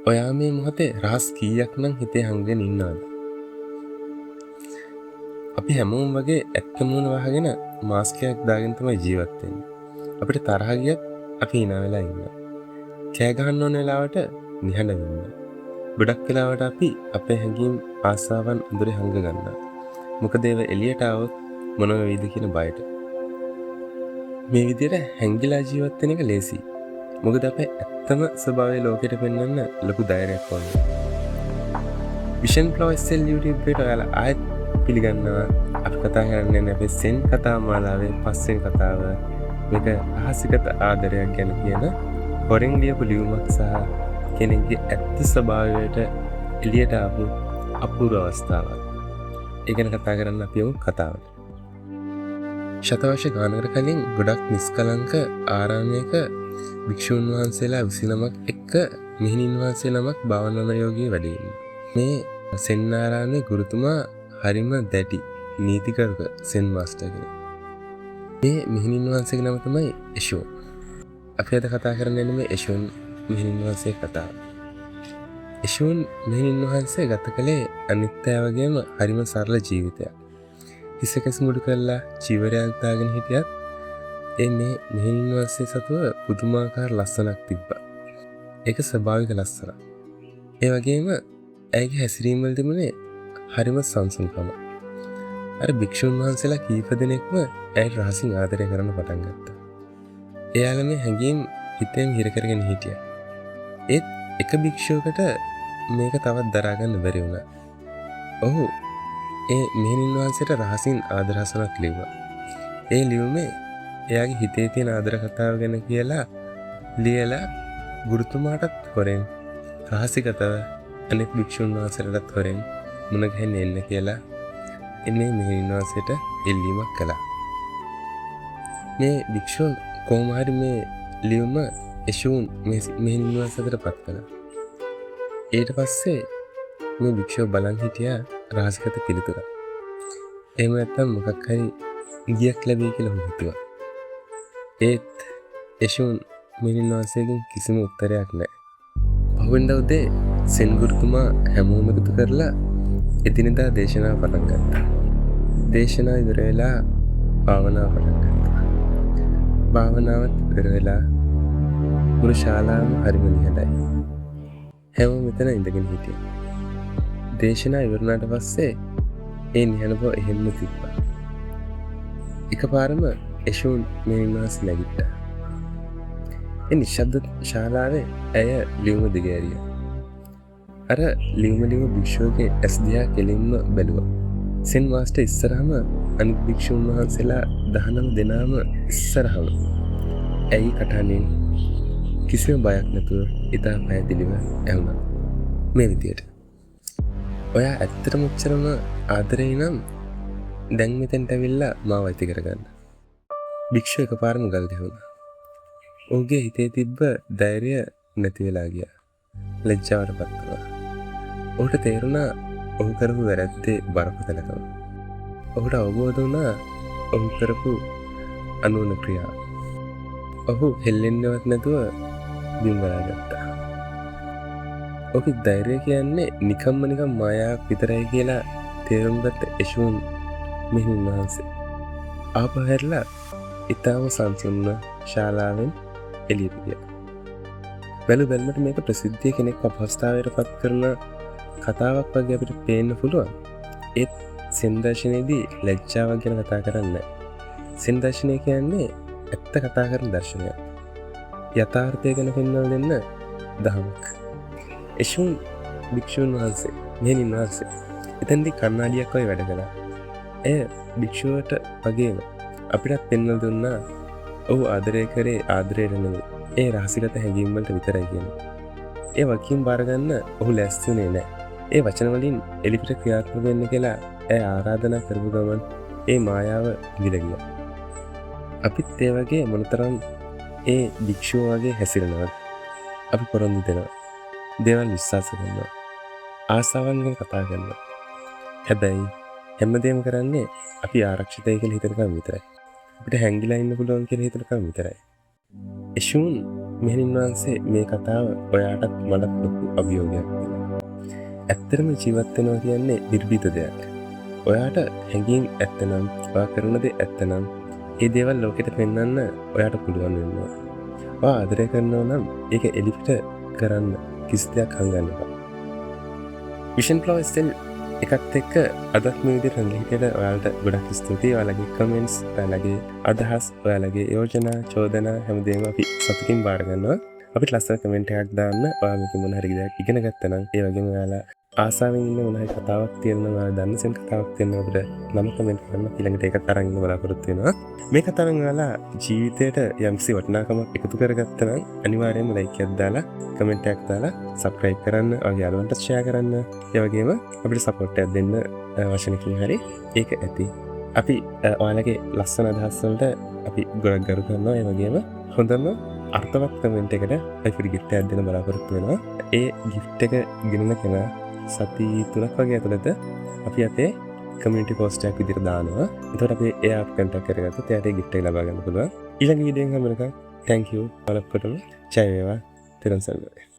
ඔයා මේ මොහොතේ රහස් කීයක් නම් හිතේ හංගගෙන ඉන්නවද? අපි හැමෝම වගේ ඇත්ත මූණ වහගෙන මාස්ක් එකක් දාගෙන තමයි ජීවත් වෙන්නේ. අපිට තරහ ගියත් අපි hina වෙලා ඉන්නවා. කෑ ගහන්න ඕන වෙලාවට නිහඬව ඉන්නවා. ගොඩක් වෙලාවට අපි අපේ හැඟීම් ආසාවන් අඳුරේ හංග ගන්නවා. මොකද ඒව එළියට આવොත් මොන වෙයිද කියන බයට. මේ විදිහට හැංගිලා ජීවත් වෙන එක ලේසි. මොකද අපේ ඇත්තම ස්වභාවය ලෝකෙට පෙන්වන්න ලොකු ධෛර්යයක් ඕනේ. විෂන් ෆ්ලෝ SL YouTube එකට ඔයාලා ආයෙත් පිළිගන්නවා. අපි කතා කරන්නේ අපේ සෙන් කතා මාලාවේ පස්වෙනි කතාව. මේක රහසිගත ආදරයක් ගැන කියන හොරෙන් ලියපු ලියුමක් සහ කෙනෙක්ගේ ඇත්ත ස්වභාවයට එළියට ආපු අපූර්ව අවස්ථාවක්. ඒ ගැන කතා කරන්න අපි යමු කතාවට. ශතවර්ෂ ගානකට කලින් ගොඩක් නිස්කලංක ආරණ්‍යක භික්ෂුන් වහන්සේලා 29ක් එක්ක මෙහෙණින් වහන්සේ නමක් භාවනා යෝගී වැඩ ඉන්නවා. මේ සෙන්නාරාමේ ගුරුතුමා හරිම දැඩි නීතිකරුක සෙන් මාස්ටර් කෙනෙක්. මේ මෙහෙණින් වහන්සේගේ නම තමයි එෂෝන්. අපි අද කතා කරන්නේ මේ එෂෝන් මෙහෙණින් වහන්සේ කතාව. එෂෝන් මෙහෙණින් වහන්සේ ගත කළේ අනිත් අය වගේම හරිම සරල ජීවිතයක්. හිසකස් මුඩු කරලා චීවරයක් දාගෙන හිටියත් මේ මෙහෙණින් වහන්සේ සතුව පුදුමාකාර ලස්සනක් තිබ්බා. ඒක ස්වභාවික ලස්සනක්. ඒ වගේම ඇයගේ හැසිරීම වල තිබුණේ හරිම සංසුන්කම. අර භික්ෂුන් වහන්සේලා කීප දෙනෙක්ම ඇයට රහසින් ආදරය කරන්න පටන් ගත්තා. එයාලා මේ හැඟීම් හිතෙන් හිර කරගෙන හිටියා. ඒත් එක භික්ෂුවකට මේක තවත් දරා ගන්න බැරි වුණා. ඔහු ඒ මෙහෙණින් වහන්සේට රහසින් ආදරසනක් ලිව්වා. ඒ ලියුමේ එයාගේ හිතේ තියෙන ආදර කතාව ගැන කියලා ලියලා ගුරුතුමාටත් හොරෙන් රහසිගතව අනෙක් භික්ෂුන් වහන්සේලාටත් හොරෙන් මුණ ගැහෙන්න එන්න කියලා එන්නේ මෙහෙණින් වහන්සේට ඉල්ලීමක් කළා. මේ භික්ෂුන් කොහොම හරි මේ ලියුම එෂෝන් මෙහෙණින් වහන්සේට පත් කළා. ඊට පස්සේ මේ භික්ෂුව බලන් හිටියා රහසිගත පිළිතුරක්. එහෙම නැත්නම් මොකක් හරි ගියක් ලැබෙයි කියලා හිතුවා. ඒත් එෂෝන් මෙහෙණින් වහන්සේගෙන් කිසිම උත්තරයක් නැහැ. පහුවෙනිදා උදේ සෙන් ගුරුතුමා හැමෝම එකතු කරලා එදිනෙදා දේශනාව පටන් ගත්තා. දේශනාව ඉවර වෙලා භාවනාව පටන් ගත්තා. භාවනාවත් ඉවර වෙලා මුළු ශාලාවම හරිම නිහඬයි. හැමෝම මෙතන ඉඳගෙන හිටියා. දේශනාව ඉවර වුණාට පස්සේ ඒ නිහඬ බව එහෙම්ම තිබ්බා. එකපාරම එෂෝන් මෙහෙණින් වහන්සේ නැගිට්ටා. ඒ නිශ්ශබ්ද ශාලාවේ ඇය ලියුම දිගෑරියා. අර ලියුම භික්ෂුවගේ ඇස් දිහා කෙලින්ම බැලුවා. සෙන් මාස්ටර් ඉස්සරහම අනිත් භික්ෂුන් වහන්සේලා 19 දෙනාම ඉස්සරහම ඇයි කටහඬින් කිසිම බයක් නැතුව ඉතා පැහැදිලිව ඇහුණා. මේ විදියට. ඔයා ඇත්තටම උච්චරම ආදරේ නම් දැන් මෙතෙන්ට ඇවිල්ලා මාව අයිති කරගන්න. භික්ෂුව එකපාරම ගල් ගැහුණා. ඔහුගේ හිතේ තිබ්බ ධෛර්යය නැති වෙලා ගියා. ලැජ්ජාවටපත් වුණා. ඔහුට තේරුණා ඔහු කරපු වැරැද්දේ බරපතලකම. ඔහුට අවබෝධ වුණා ඔහු කරපු අනුවන ක්‍රියාව. ඔහු හෙල්ලෙන්නවත් නැතුව බිම් බලාගත්තා. ඔහුගේ ධෛර්යය කියන්නේ නිකම්ම මායාවක් විතරයි කියලා තේරුම් ගත්ත එෂෝන් මෙහෙණින් වහන්සේ ආපහු හැරිලා ඊටම සංසුන්ව ශාලාවෙන් එළියට ගියා. බැලුමට මේක ප්‍රසිද්ධිය කෙනෙක් අපහසුතාවයට පත් කරන කතාවක් වගේ අපිට පේන්න පුළුවන්. ඒත් සෙන් දර්ශනයේදී ලැජ්ජාවක් ගැන කතා කරන්නේ නැහැ. සෙන් දර්ශනය කියන්නේ ඇත්ත කතා කරන දර්ශනයක්. යථාර්ථය ගැන පෙන්වලා දෙන්න දහමක්. එෂෝන් භික්ෂුන් වහන්සේ මෙහෙණින් වහන්සේ එතෙන්දී කණ්ණාඩියක් වගේ වැඩ කළා. එය භික්ෂුවට වගේම අපිටත් පෙන්වලා දුන්නා ඔහු ආදරය කරේ ආදරයට නෙවෙයි. ඒ රහසිගත හැඟීම් වලට විතරයි කියන්නේ. ඒ වගකීම් බාර ගන්න ඔහු ලැස්ති වෙන්නේ නැහැ. ඒ වචන වලින් එලිපිට ක්‍රියාත්මක වෙන්න කියලා ඇය ආරාධනා කරපු ගමන් ඒ මායාව ගිල ගියා. අපිත් ඒ වගේ මොනතරම් ඒ භික්ෂුව වගේ හැසිරෙනවද? අපි පොරොන්දු දෙනවා. දේවල් විශ්වාස කරනවා. ආසාවන් ගැන කතා කරනවා. හැබැයි හැමදේම කරන්නේ අපි ආරක්ෂිතයි කියලා හිතනකම් විතරයි. අපිට හැංගිලා ඉන්න පුළුවන් කියලා හිතනකම් විතරයි. එෂෝන් මෙහෙණින් වහන්සේ මේ කතාව ඔයාටත් මටත් ලොකු අභියෝගයක් වෙනවා. ඇත්තටම ජීවත් වෙනවා කියන්නේ නිර්භීත දෙයක්. ඔයාට හැඟීම් ඇත්තනම්, ඔයා කරන දේ ඇත්තනම්, ඒ දේවල් ලෝකෙට පෙන්වන්න ඔයාට පුළුවන් වෙනවා. ඔයා ආදරය කරනවා නම් ඒක එලිපිට කරන්න කිසි දෙයක් හංගන්න එපා. විෂන් ෆ්ලෝ ස්ටිල් එකත් එක්ක අදත් මේ විදිහට රැඳී හිටියට ඔයාලට ගොඩක් ස්තුතියි. ඔයාලගේ කමෙන්ට්ස්, ඔයාලගේ අදහස්, ඔයාලගේ යෝජනා, චෝදනා හැමදේම අපි සතුටින් බාර ගන්නවා. අපිට ලස්සන කමෙන්ට් එකක් දාන්න. ඔයාලා මේක මොන හරි දෙයක් ඉගෙන ගත්තා නම්, ඒ වගේම ඔයාලා ආසාවෙන් ඉන්න මොන හරි කතාවක් තියෙනවා, ඔයාලා දන්න සෙන් කතාවක් තියෙනවා අපිට නම කමෙන්ට් කරන්න. ඊළඟට ඒකත් අරන් ඉන්න බලාපොරොත්තු වෙනවා. මේ කතාවෙන් ඔයාලා ජීවිතයට යම්කිසි වටිනාකමක් එකතු කරගත්තා නම් අනිවාර්යයෙන්ම ලයික් එකක් දාලා, කමෙන්ට් එකක් දාලා සබ්ස්ක්‍රයිබ් කරන්න, ඔයාගේ යාළුවන්ට ෂෙයා කරන්න. ඒ වගේම අපිට සපෝට් එකක් දෙන්න වචනකින් හරි ඒක ඇති. අපි ඔයාලගේ ලස්සන අදහස් වලට අපි ගොඩක් ගරු කරනවා. ඒ වගේම හොඳම අර්ථවත් කමෙන්ට් එකට අපිට ගිෆ්ට් එකක් දෙන්න බලාපොරොත්තු වෙනවා. ඒ ගිෆ්ට් එක ගෙනන කෙනා සති 3ක් වගේ ඇතුළත අපි අපේ කමියුනිටි පෝස්ට් එකක් විදිහට දානවා. එතකොට අපි එයා කන්ටැක්ට් කරගත්තොත් එයාට ඒ ගිෆ්ට් එක ලබා ගන්න පුළුවන්. ඊළඟ වීඩියෝ එකෙන් හම්බ වෙනකම් thank you ඔයාලටම ජය වේවා. තිරන්සල්වයි.